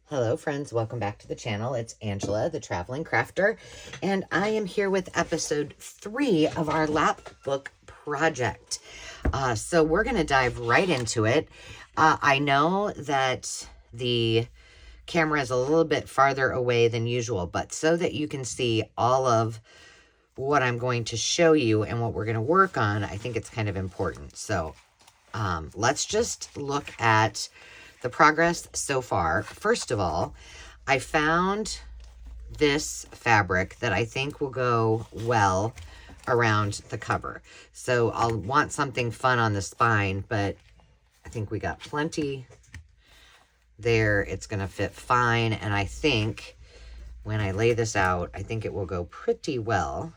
Hello friends, welcome back to the channel. It's Angela, the Traveling Crafter, and I am here with episode 3 of our lap book project. So we're going to dive right into it. I know that the camera is a little bit farther away than usual, but so that you can see all of what I'm going to show you and what we're going to work on, I think it's kind of important. So let's just look at the progress so far. First of all, I found this fabric that I think will go well around the cover. So I'll want something fun on the spine, but I think we got plenty there. It's going to fit fine. And I think when I lay this out, I think it will go pretty well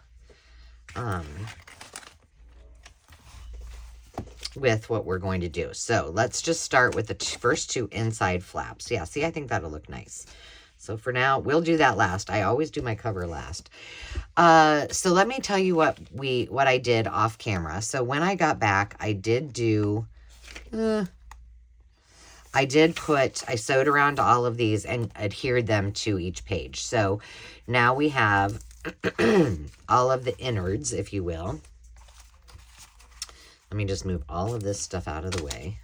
with what we're going to do. So let's just start with the first 2 inside flaps. Yeah, see, I think that'll look nice. So for now, we'll do that last. I always do my cover last. So let me tell you what I did off camera. So when I got back, I did do, I sewed around all of these and adhered them to each page. So now we have all of the innards, if you will. Let me just move all of this stuff out of the way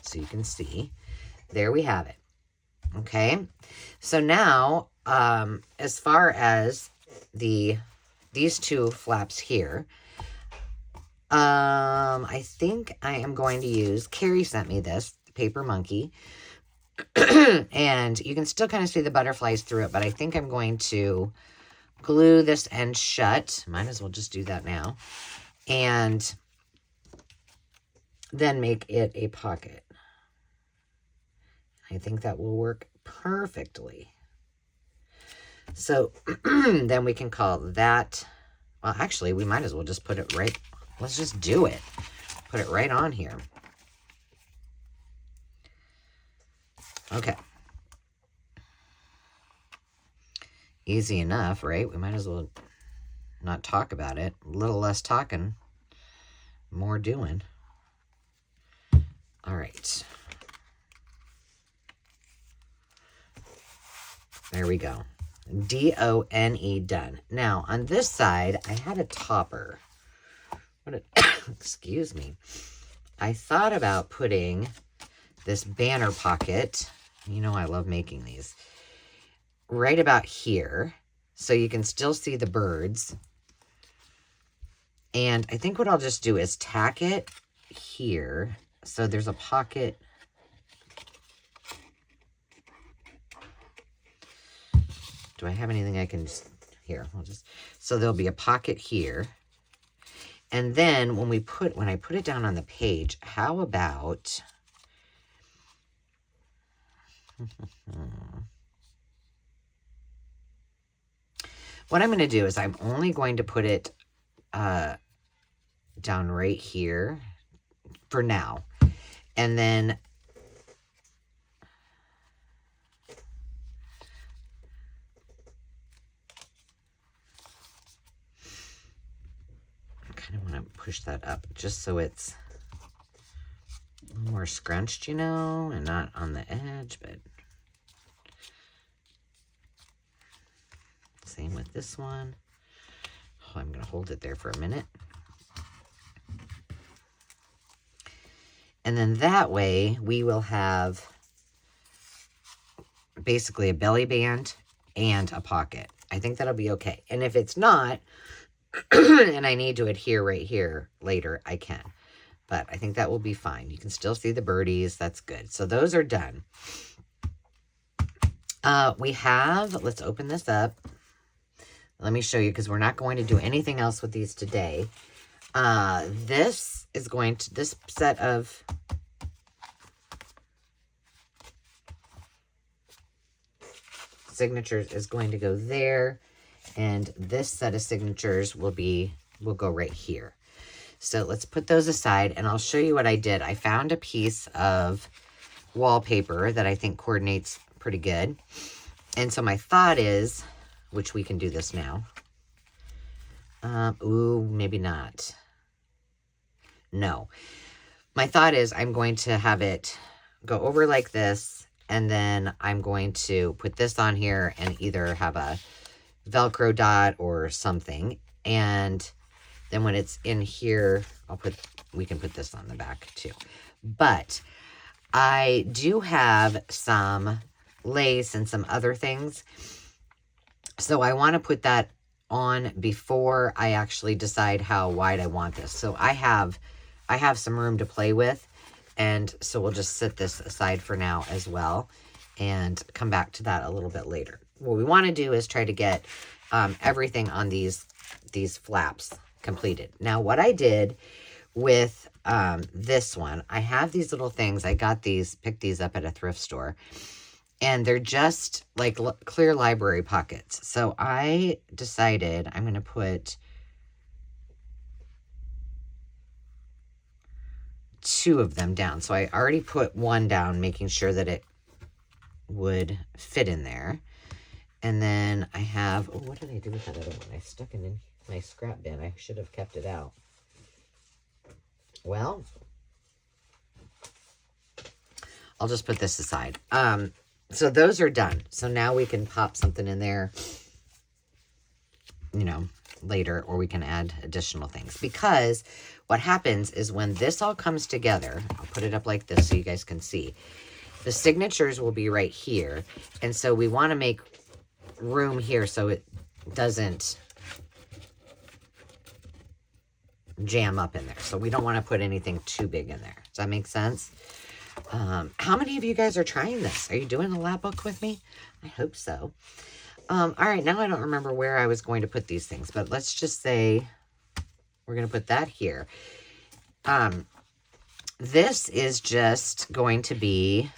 so you can see. There we have it. Okay. So now, as far as these 2 flaps here, I think I am going to use, Carrie sent me this, Paper Monkey, and you can still kind of see the butterflies through it, but I think I'm going to glue this end shut. Might as well just do that now. And then make it a pocket. I think that will work perfectly. So then we can call that, well, actually, we might as well just put it right, let's just do it. Put it right on here. Okay. Easy enough, right? We might as well not talk about it. A little less talking, more doing. All right. There we go. D-O-N-E, done. Now, on this side, I had a topper. Excuse me. I thought about putting this banner pocket. You know I love making these. Right about here, so you can still see the birds. And I think what I'll just do is tack it here, so there's a pocket. Do I have anything I can just, here, I'll just, so there'll be a pocket here. And then when I put it down on the page, how about, what I'm going to do is I'm only going to put it down right here for now. And then I kind of want to push that up just so it's a little more scrunched, you know, and not on the edge, but same with this one. Oh, I'm going to hold it there for a minute. And then that way we will have basically a belly band and a pocket. I think that'll be okay. And if it's not, and I need to adhere right here later, I can. But I think that will be fine. You can still see the birdies. That's good. So those are done. We have, let's open this up. Let me show you, because we're not going to do anything else with these today. This set of signatures is going to go there, and this set of signatures will go right here. So let's put those aside, and I'll show you what I did. I found a piece of wallpaper that I think coordinates pretty good. And so my thought is, which we can do this now. Ooh, maybe not. No. My thought is I'm going to have it go over like this, and then I'm going to put this on here and either have a Velcro dot or something. And then when it's in here, we can put this on the back too. But I do have some lace and some other things. So I want to put that on before I actually decide how wide I want this. So I have some room to play with. And so we'll just set this aside for now as well and come back to that a little bit later. What we want to do is try to get everything on these flaps completed. Now, what I did with this one, I have these little things. I picked these up at a thrift store. And they're just like clear library pockets. So I decided I'm going to put 2 of them down. So I already put 1 down, making sure that it would fit in there. And then I have, oh, what did I do with that other one? I stuck it in my scrap bin. I should have kept it out. Well, I'll just put this aside. So those are done. So now we can pop something in there, you know, later, or we can add additional things. Because what happens is when this all comes together, I'll put it up like this so you guys can see. The signatures will be right here. And so we want to make room here so it doesn't jam up in there. So we don't want to put anything too big in there. Does that make sense? How many of you guys are trying this? Are you doing a lap book with me? I hope so. All right, now I don't remember where I was going to put these things, but let's just say we're going to put that here. This is just going to be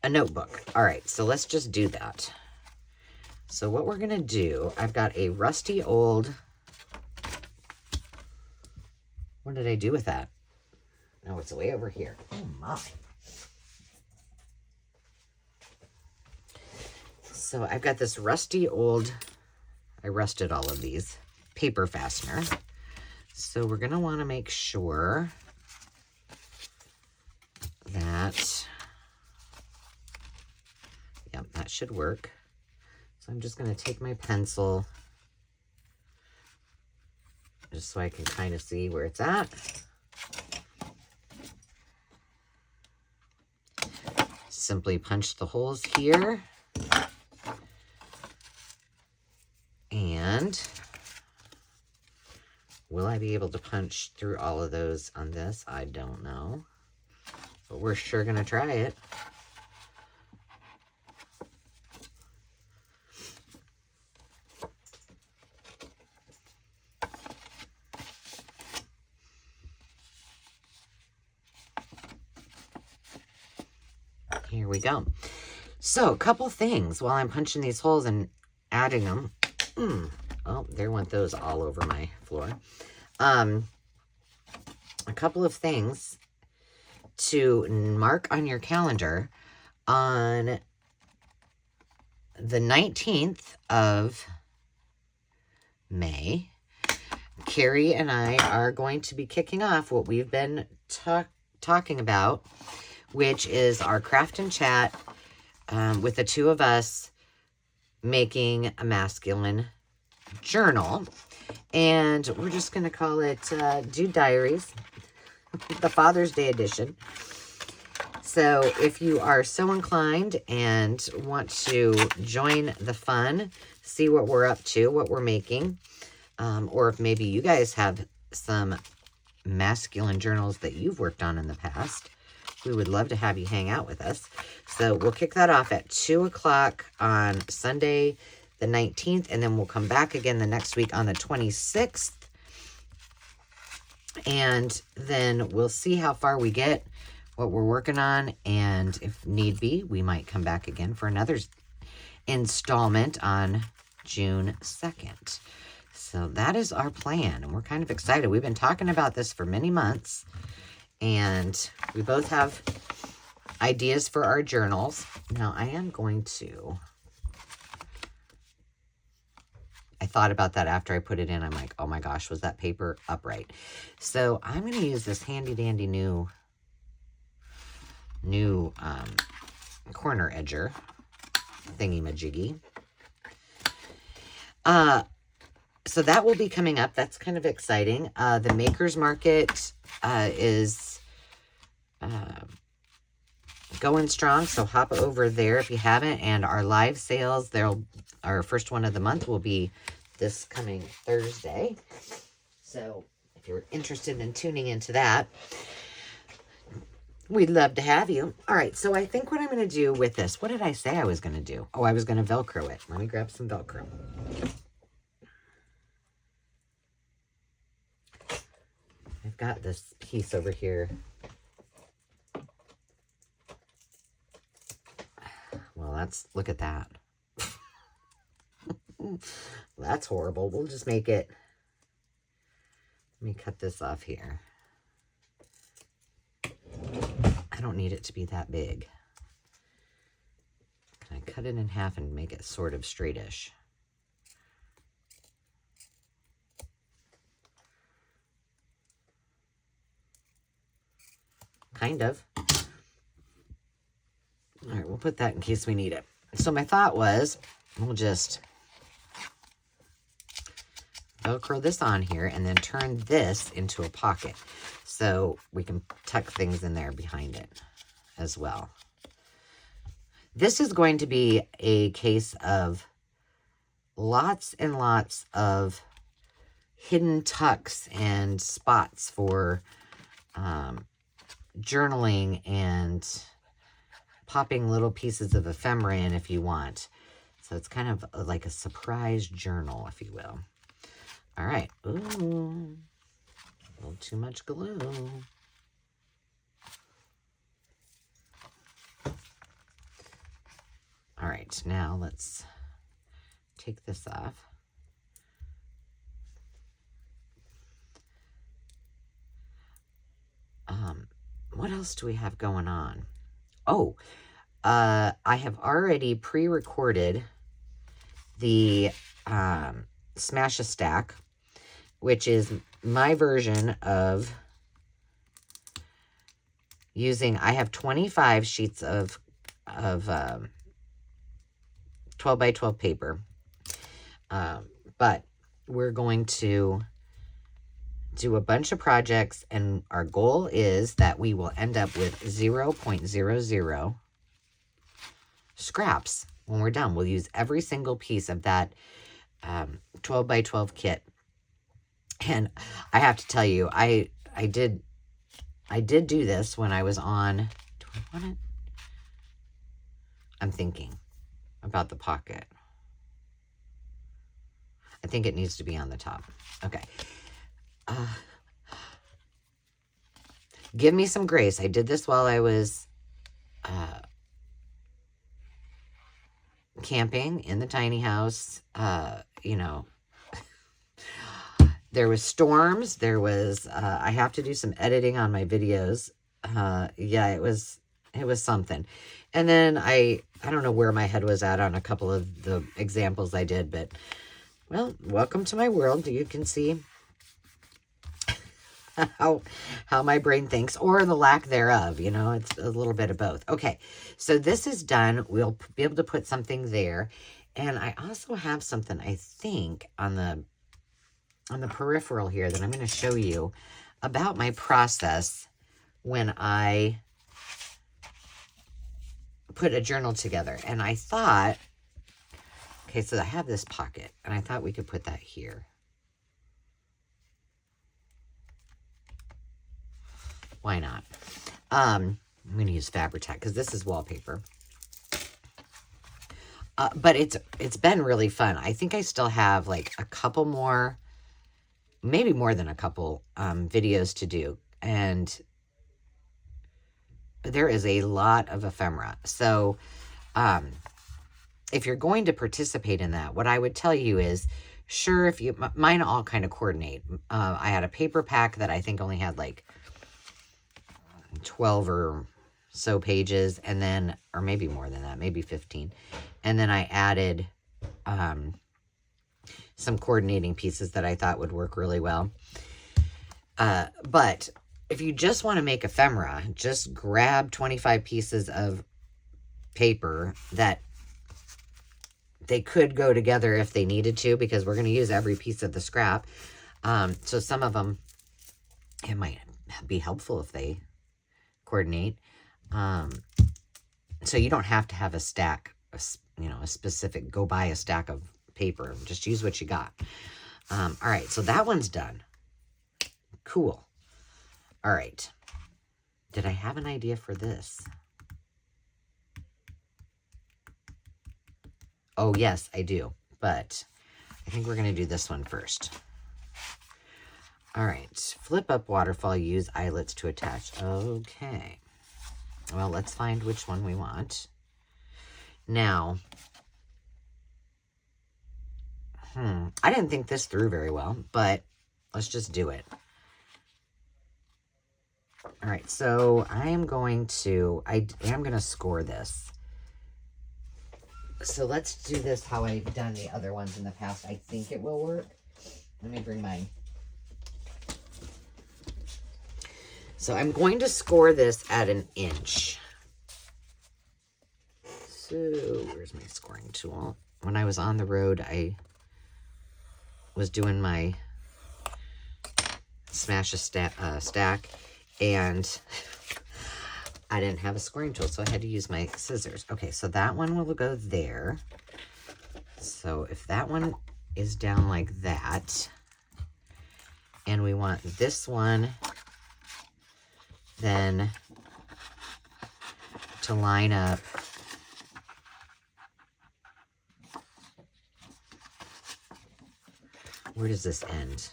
a notebook. All right, so let's just do that. So what we're going to do, I've got a rusty old... What did I do with that? No, it's way over here. Oh, my. So I've got this rusty old, I rusted all of these, paper fastener. So we're going to want to make sure that, yep, that should work. So I'm just going to take my pencil, just so I can kind of see where it's at. Simply punch the holes here. And will I be able to punch through all of those on this? I don't know. But we're sure going to try it. Here we go. So, a couple things while I'm punching these holes and adding them. Oh, there went those all over my floor. A couple of things to mark on your calendar. On the 19th of May, Carrie and I are going to be kicking off what we've been talking about, which is our craft and chat with the two of us making a masculine journal. And we're just going to call it Dude Diaries, the Father's Day edition. So if you are so inclined and want to join the fun, see what we're up to, what we're making, or if maybe you guys have some masculine journals that you've worked on in the past, we would love to have you hang out with us. So we'll kick that off at 2 o'clock on Sunday, the 19th, and then we'll come back again the next week on the 26th. And then we'll see how far we get, what we're working on, and if need be, we might come back again for another installment on June 2nd. So that is our plan, and we're kind of excited. We've been talking about this for many months, and we both have ideas for our journals. Now, I am going to I thought about that after I put it in. I'm like, oh my gosh, was that paper upright? So I'm going to use this handy dandy new corner edger thingy-majiggy. So that will be coming up. That's kind of exciting. The Makers Market is going strong, so hop over there if you haven't. And our live sales, our first one of the month will be this coming Thursday. So if you're interested in tuning into that, we'd love to have you. All right, so I think what I'm going to do with this, what did I say I was going to do? Oh, I was going to Velcro it. Let me grab some Velcro. I've got this piece over here. Well, look at that. That's horrible. We'll just make it. Let me cut this off here. I don't need it to be that big. Can I cut it in half and make it sort of straightish? Kind of. All right, we'll put that in case we need it. So my thought was, we'll just Velcro this on here and then turn this into a pocket. So we can tuck things in there behind it as well. This is going to be a case of lots and lots of hidden tucks and spots for journaling and popping little pieces of ephemera in if you want. So it's kind of like a surprise journal, if you will. All right. Ooh, a little too much glue. All right, now let's take this off. What else do we have going on? Oh, I have already pre-recorded the Smash a Stack, which is my version of using, I have 25 sheets of 12 by 12 paper, but we're going to do a bunch of projects, and our goal is that we will end up with 0.00 scraps when we're done. We'll use every single piece of that 12 by 12 kit. And I have to tell you, I did do this when I was on, do I want it? I'm thinking about the pocket. I think it needs to be on the top. Okay. Give me some grace. I did this while I was camping in the tiny house. You know, there was storms. There was, I have to do some editing on my videos. Yeah, it was something. And then I don't know where my head was at on a couple of the examples I did, but, well, welcome to my world. You can see how my brain thinks, or the lack thereof. You know, it's a little bit of both. Okay, so this is done. We'll be able to put something there. And I also have something, I think, on the peripheral here that I'm going to show you about my process when I put a journal together. And I thought, okay, so I have this pocket, and I thought we could put that here. Why not? I'm going to use Fabri-Tac because this is wallpaper. But it's been really fun. I think I still have like a couple more, maybe more than a couple videos to do. And there is a lot of ephemera. So if you're going to participate in that, what I would tell you is, sure, if you, mine all kind of coordinate. I had a paper pack that I think only had like 12 or so pages, and then, or maybe more than that, maybe 15. And then I added some coordinating pieces that I thought would work really well. But if you just want to make ephemera, just grab 25 pieces of paper that they could go together if they needed to, because we're going to use every piece of the scrap. So some of them, it might be helpful if they coordinate. So you don't have to have a stack, you know, a specific, go buy a stack of paper. Just use what you got. All right, so that one's done. Cool. All right. Did I have an idea for this? Oh, yes, I do. But I think we're going to do this one first. All right. Flip up waterfall. Use eyelets to attach. Okay. Well, let's find which one we want. Now, I didn't think this through very well, but let's just do it. All right, so I am going to score this. So let's do this how I've done the other ones in the past. I think it will work. Let me bring mine. So I'm going to score this at 1 inch. So where's my scoring tool? When I was on the road, I was doing my smash a stack, and I didn't have a scoring tool, so I had to use my scissors. Okay, so that one will go there. So if that one is down like that, and we want this one then to line up where does this end?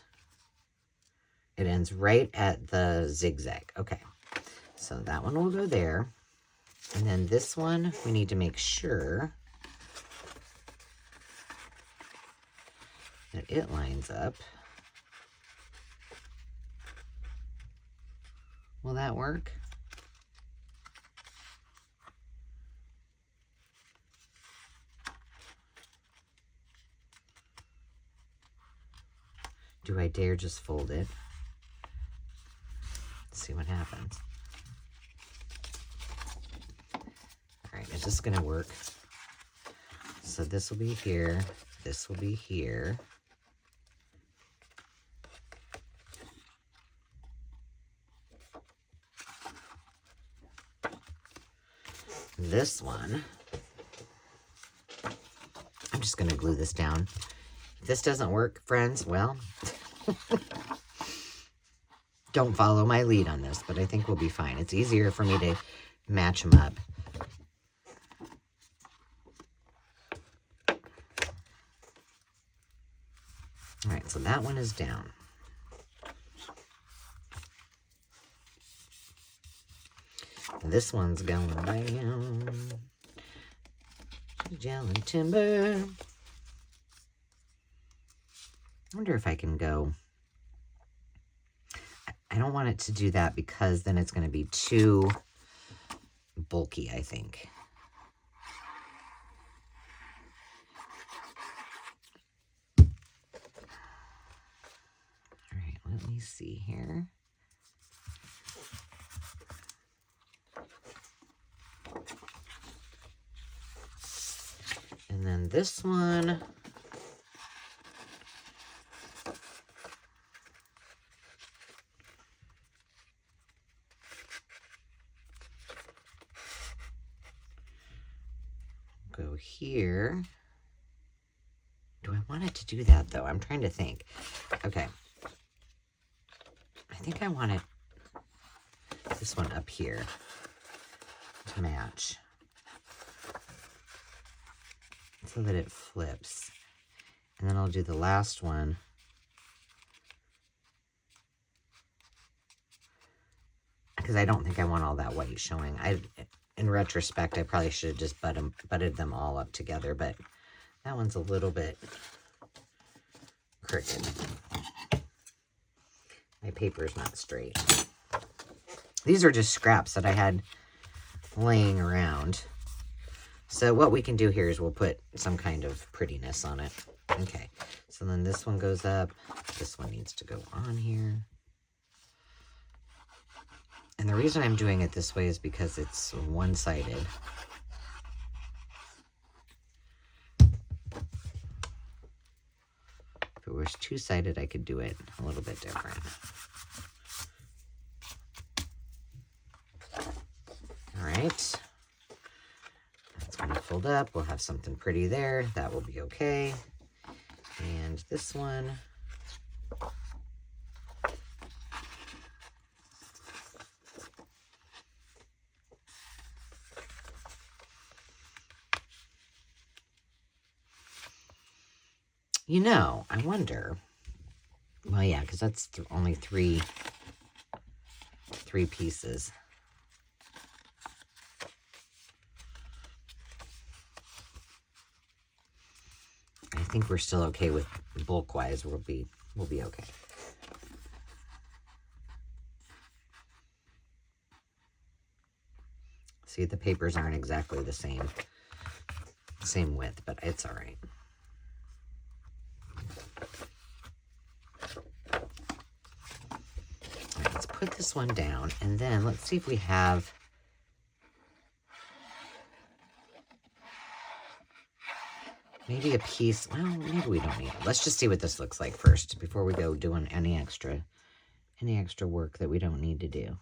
It ends right at the zigzag. Okay, so that one will go there. And then this one, we need to make sure that it lines up. Will that work? Do I dare just fold it? Let's see what happens. All right, is this gonna work? So this will be here, this will be here. This one, I'm just gonna glue this down. If this doesn't work, friends, well, don't follow my lead on this, but I think we'll be fine. It's easier for me to match them up. All right, so that one is down. This one's going down. Gel and timber. I wonder if I can go. I don't want it to do that because then it's going to be too bulky, I think. All right, let me see here. And then this one. Go here. Do I want it to do that though? I'm trying to think. Okay. I think I want it, this one up here to match so that it flips. And then I'll do the last one. Because I don't think I want all that white showing. In retrospect, I probably should have just butted them all up together, but that one's a little bit crooked. My paper's not straight. These are just scraps that I had laying around. So what we can do here is we'll put some kind of prettiness on it. Okay, so then this one goes up. This one needs to go on here. And the reason I'm doing it this way is because it's one-sided. If it was two-sided, I could do it a little bit different. All right. That's going to fold up. We'll have something pretty there. That will be okay. And this one. You know, I wonder. Well, yeah, because that's only three pieces. I think we're still okay with bulk-wise. We'll be okay. See, the papers aren't exactly the same width, but it's all right. All right, let's put this one down, and then let's see if we have maybe a piece. Well, maybe we don't need it. Let's just see what this looks like first before we go doing any extra work that we don't need to do.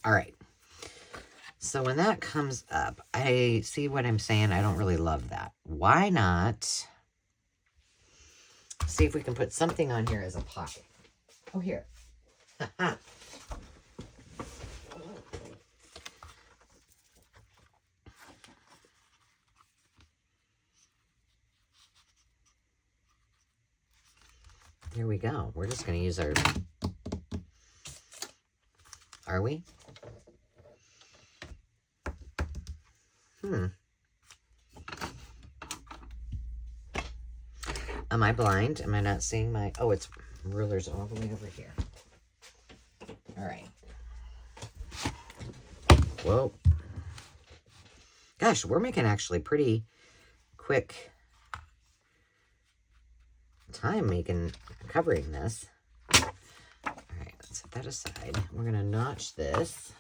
All right. So when that comes up, I see what I'm saying. I don't really love that. Why not see if we can put something on here as a pocket? Oh, here. There we go. We're just going to use our... Are we? Am I blind? Am I not seeing my... Oh, it's rulers all the way over here. All right. Whoa. Gosh, we're making actually pretty quick time covering this. All right, let's set that aside. We're going to notch this.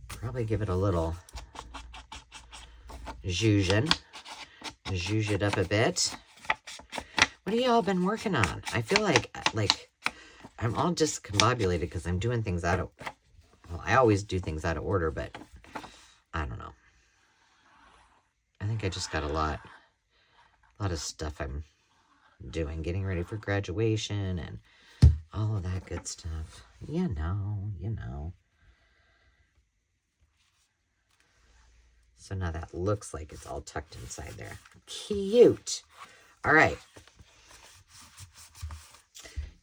Probably give it a little zhuzhin. Zhuzh it up a bit. What have y'all been working on? I feel like I'm all discombobulated because I'm doing things out of... Well, I always do things out of order, but I don't know. I think I just got a lot of stuff I'm doing. Getting ready for graduation and all of that good stuff. You know. So now that looks like it's all tucked inside there. Cute. All right.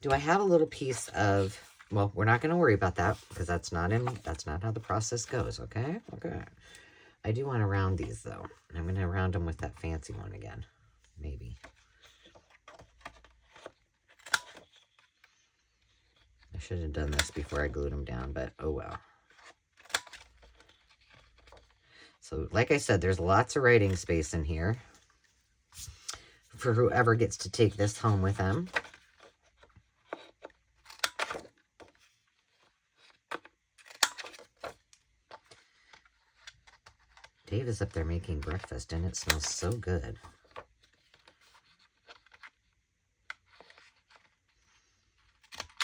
Do I have a little piece of... Well, we're not going to worry about that because that's not how the process goes, okay? Okay. I do want to round these, though. I'm going to round them with that fancy one again. Maybe. I should have done this before I glued them down, but oh well. So, like I said, there's lots of writing space in here for whoever gets to take this home with them. Dave is up there making breakfast, and it smells so good.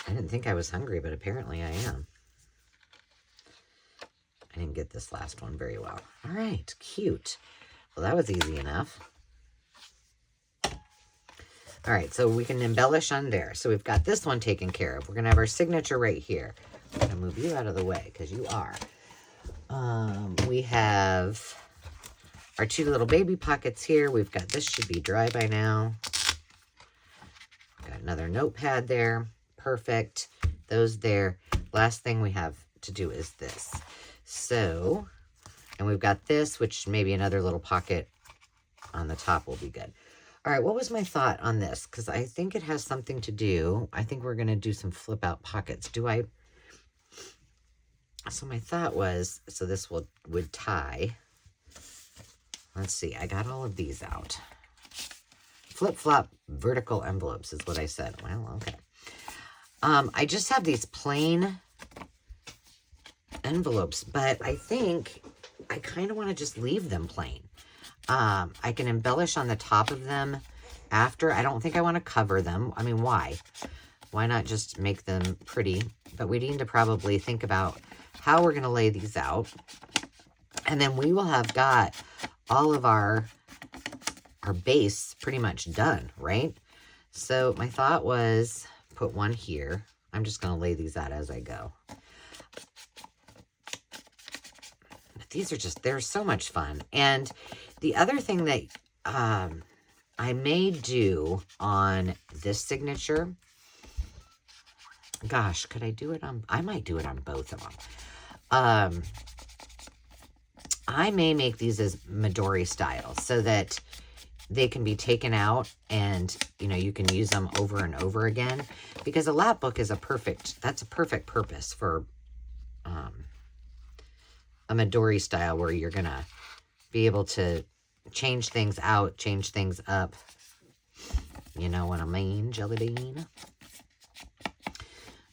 I didn't think I was hungry, but apparently I am. I didn't get this last one very well. All right, cute. Well, that was easy enough. All right, so we can embellish on there. So we've got this one taken care of. We're going to have our signature right here. I'm going to move you out of the way because you are. We have our two little baby pockets here. We've got, this should be dry by now. Got another notepad there. Perfect. Those there. Last thing we have to do is this. So, and we've got this, which maybe another little pocket on the top will be good. All right, what was my thought on this? Because I think it has something to do. I think we're going to do some flip out pockets. So my thought was, so this would tie. Let's see, I got all of these out. Flip-flop vertical envelopes is what I said. Well, okay. I just have these plain envelopes, but I think I kind of want to just leave them plain. I can embellish on the top of them after. I don't think I want to cover them. I mean, why? Why not just make them pretty? But we need to probably think about how we're going to lay these out. And then we will have got all of our base pretty much done, right? So my thought was put one here. I'm just going to lay these out as I go. But these are just, they're so much fun. And the other thing that I may do on this signature, gosh, could I do it on, I might do it on both of them. I may make these as Midori style so that they can be taken out and, you know, you can use them over and over again, because a lap book is that's a perfect purpose for a Midori style, where you're going to be able to change things out, change things up. You know what I mean, Jelly Bean?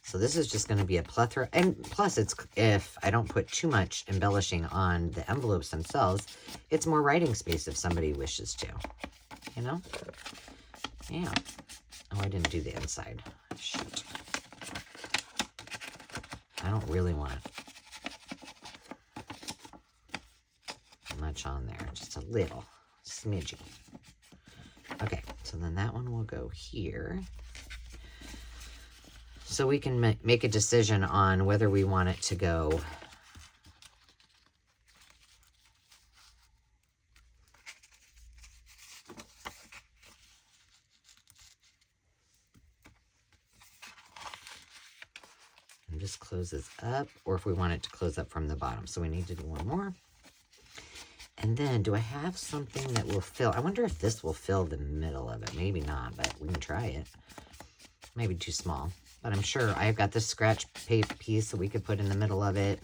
So this is just going to be a plethora. And plus, if I don't put too much embellishing on the envelopes themselves, it's more writing space if somebody wishes to. You know? Yeah. Oh, I didn't do the inside. Shoot. I don't really want much on there. Just a little smidgy. Okay, so then that one will go here. So we can make a decision on whether we want it to go and just closes up, or if we want it to close up from the bottom. So we need to do one more. And then, do I have something that will fill? I wonder if this will fill the middle of it. Maybe not, but we can try it. Maybe too small. But I'm sure I've got this scratch paper piece that we could put in the middle of it.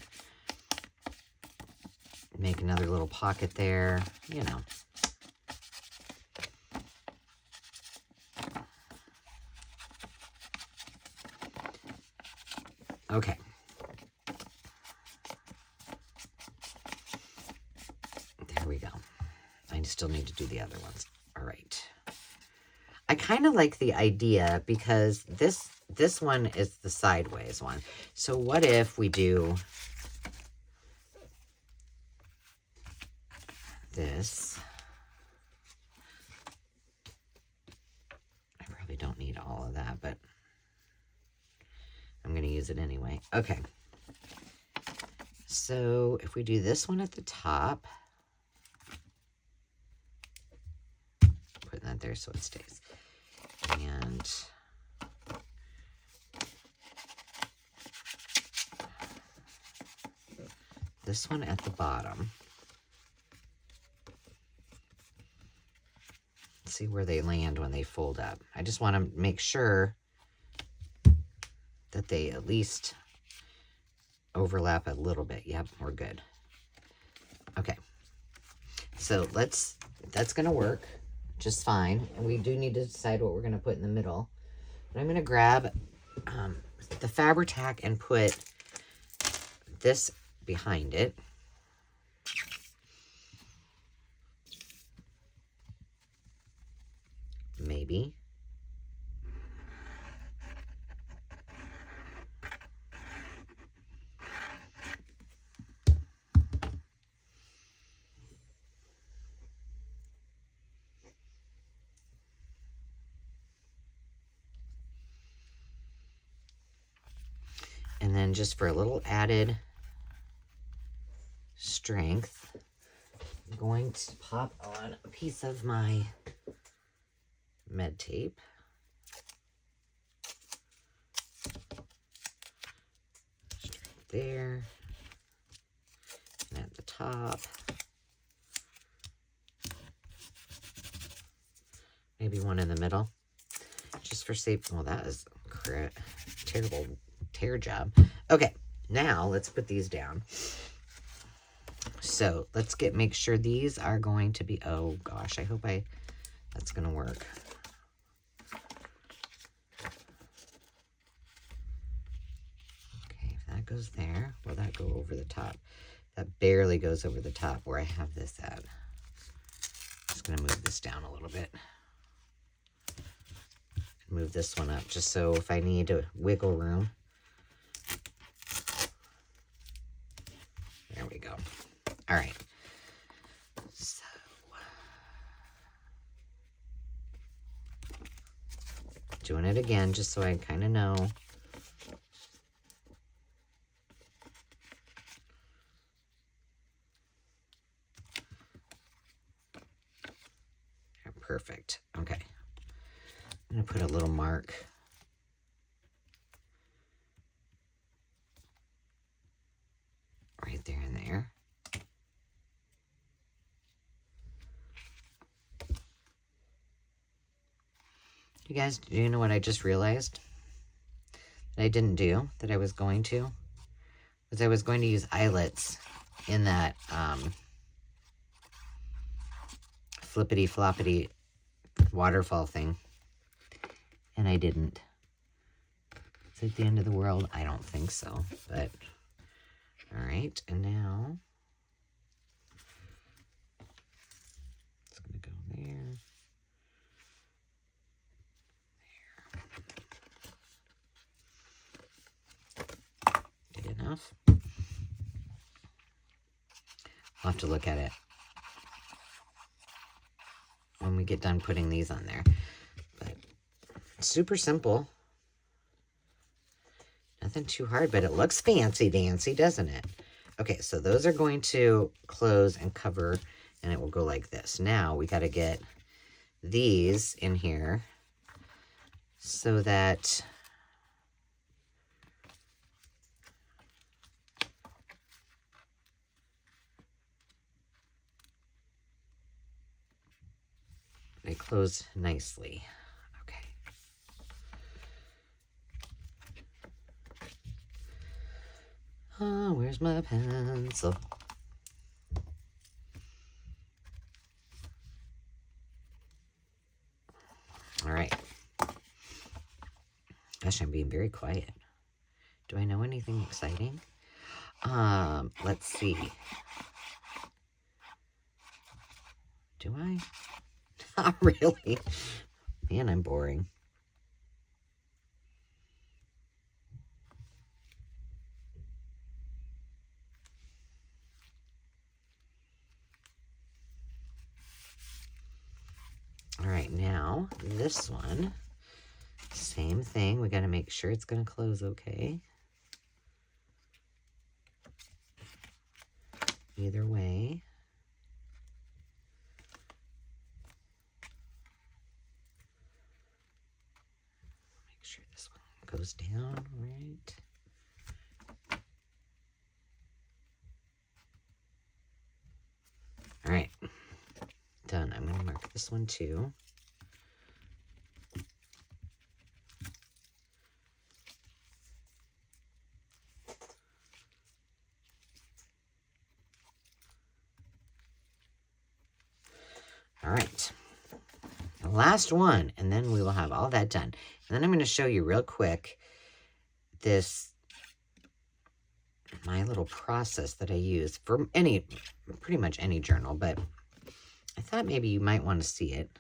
Make another little pocket there, you know. Okay. There we go. I still need to do the other ones. All right. I kind of like the idea because this one is the sideways one. So what if we do this? I probably don't need all of that, but I'm going to use it anyway. Okay. So if we do this one at the top, put that there so it stays. And this one at the bottom. Let's see where they land when they fold up. I just want to make sure that they at least overlap a little bit. Yep, we're good. Okay. So that's going to work just fine. And we do need to decide what we're going to put in the middle. But I'm going to grab the Fabri-Tac and put this behind it. Maybe. And then just for a little added strength, I'm going to pop on a piece of my med tape. Just right there. And at the top. I maybe one in the middle, just for safe. Well, that is terrible tear job. Okay, now let's put these down. So let's make sure these are going to be, oh gosh, I hope that's going to work. Okay, if that goes there, will that go over the top? That barely goes over the top where I have this at. Just going to move this down a little bit. Move this one up just so if I need a wiggle room. There we go. All right. So doing it again just so I kind of know. Perfect. Okay. I'm going to put a little mark right there and there. You guys, do you know what I just realized that I didn't do that I was going to? Was I was going to use eyelets in that flippity floppity waterfall thing, and I didn't. Is it the end of the world? I don't think so, but all right. And now it's gonna go there, there. Good enough. I'll have to look at it when we get done putting these on there. But super simple. Nothing too hard, but it looks fancy dancy, doesn't it? Okay, so those are going to close and cover, and it will go like this. Now we got to get these in here so that they close nicely. Okay. Oh, where's my pencil? All right. Gosh, I'm being very quiet. Do I know anything exciting? Let's see. Do I? Not really. Man, I'm boring. All right, now this one, same thing. We got to make sure it's going to close okay. Either way. Make sure this one goes down right. All right, done. I'm going to mark this one too. All right, the last one, and then we will have all that done. And then I'm going to show you real quick my little process that I use for pretty much any journal, but I thought maybe you might want to see it.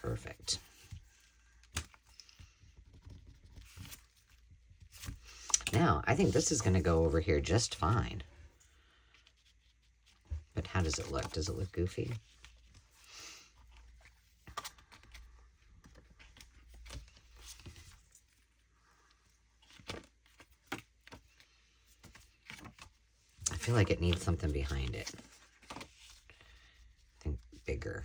Perfect. Now, I think this is going to go over here just fine. But how does it look? Does it look goofy? I feel like it needs something behind it. I think bigger.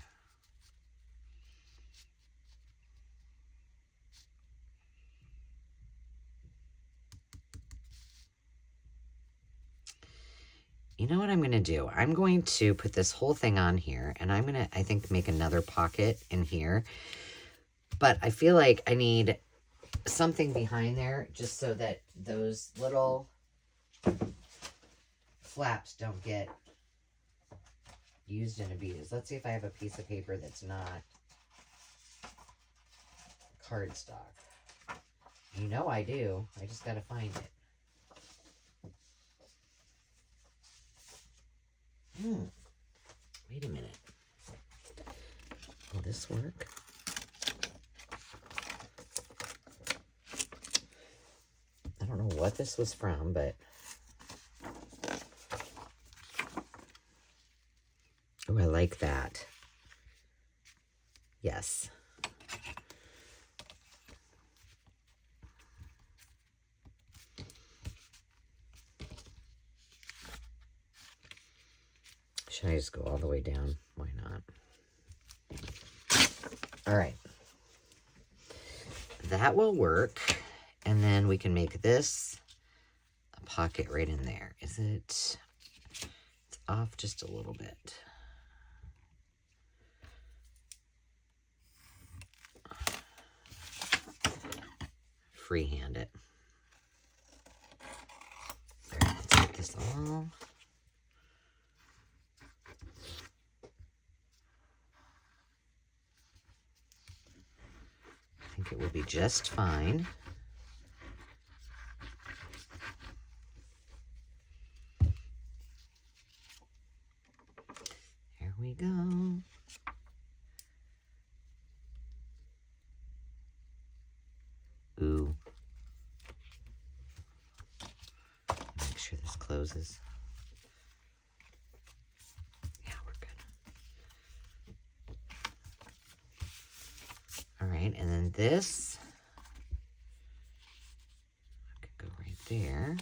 You know what I'm going to do? I'm going to put this whole thing on here, and I'm going to, I think, make another pocket in here. But I feel like I need something behind there just so that those little flaps don't get used and abused. Let's see if I have a piece of paper that's not cardstock. You know I do. I just got to find it. Wait a minute. Will this work? I don't know what this was from, but... Oh, I like that. Yes. Should I just go all the way down? Why not? All right. That will work. And then we can make this a pocket right in there. Is it? It's off just a little bit. Freehand it. There, let's get this all. I think it will be just fine. There we go. Ooh. Make sure this closes. Yeah, we're good. All right, and then this could go right there.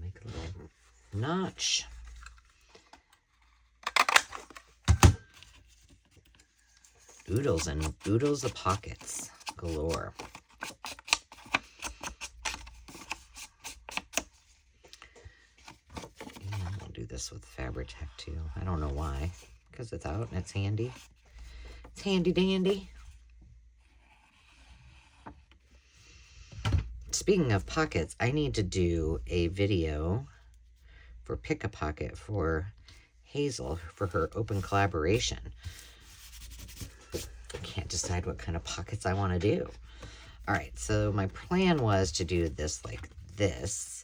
Make a little notch. Oodles and oodles of pockets galore. And I'll do this with Fabri-Tac too. I don't know why, because it's out and it's handy. It's handy dandy. Speaking of pockets, I need to do a video for Pick a Pocket for Hazel for her open collaboration. I can't decide what kind of pockets I want to do. All right, so my plan was to do this like this.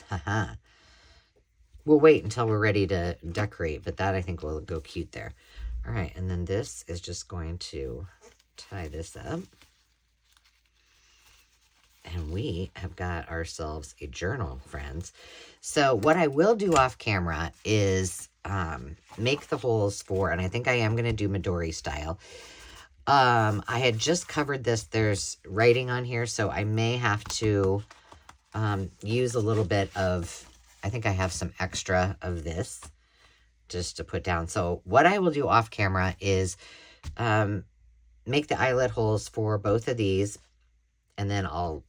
Haha. We'll wait until we're ready to decorate, but that I think will go cute there. All right, and then this is just going to tie this up. And we have got ourselves a journal, friends. So what I will do off camera is make the holes for, and I think I am going to do Midori style. I had just covered this. There's writing on here, so I may have to use a little bit of, I think I have some extra of this just to put down. So what I will do off camera is make the eyelet holes for both of these, and then I'll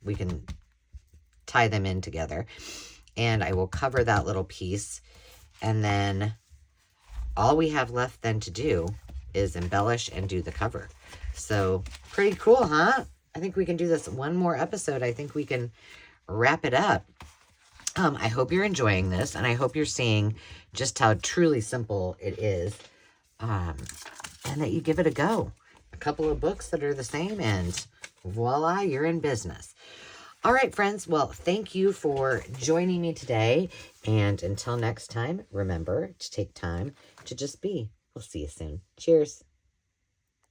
we can tie them in together, and I will cover that little piece, and then all we have left then to do is embellish and do the cover. So pretty cool, huh? I think we can do this one more episode. I think we can wrap it up. I hope you're enjoying this, and I hope you're seeing just how truly simple it is, and that you give it a go. A couple of books that are the same, and voila, you're in business. All right, friends. Well, thank you for joining me today. And until next time, remember to take time to just be. We'll see you soon. Cheers.